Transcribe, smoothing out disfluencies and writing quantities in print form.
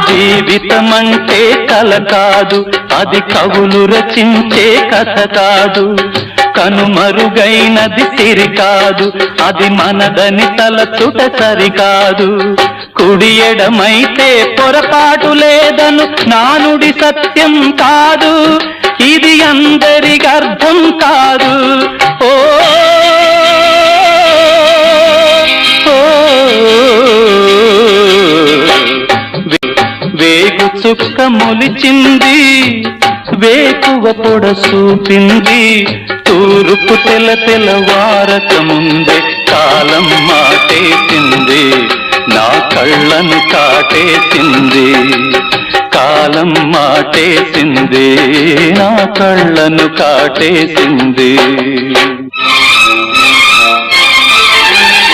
జీవితమంటే కల కాదు, అది కవులు రచించే కథ కాదు. కనుమరుగైనది సిరి కాదు, అది మనదని తలచుట సరికాదు. కుడి ఎడమైతే పొరపాటు లేదను నానుడి సత్యం కాదు, ఇది అందరికి అర్థం కాదు. ఓ వేగు చుక్క మొలిచింది, వేకువ పొడ చూపింది, తూరుపు తెల్లవారక ముందే కాలం మాటేసింది, నా కళ్ళను కాటేసింది. కాలం మాటేసింది, నా కళ్ళను కాటేసింది.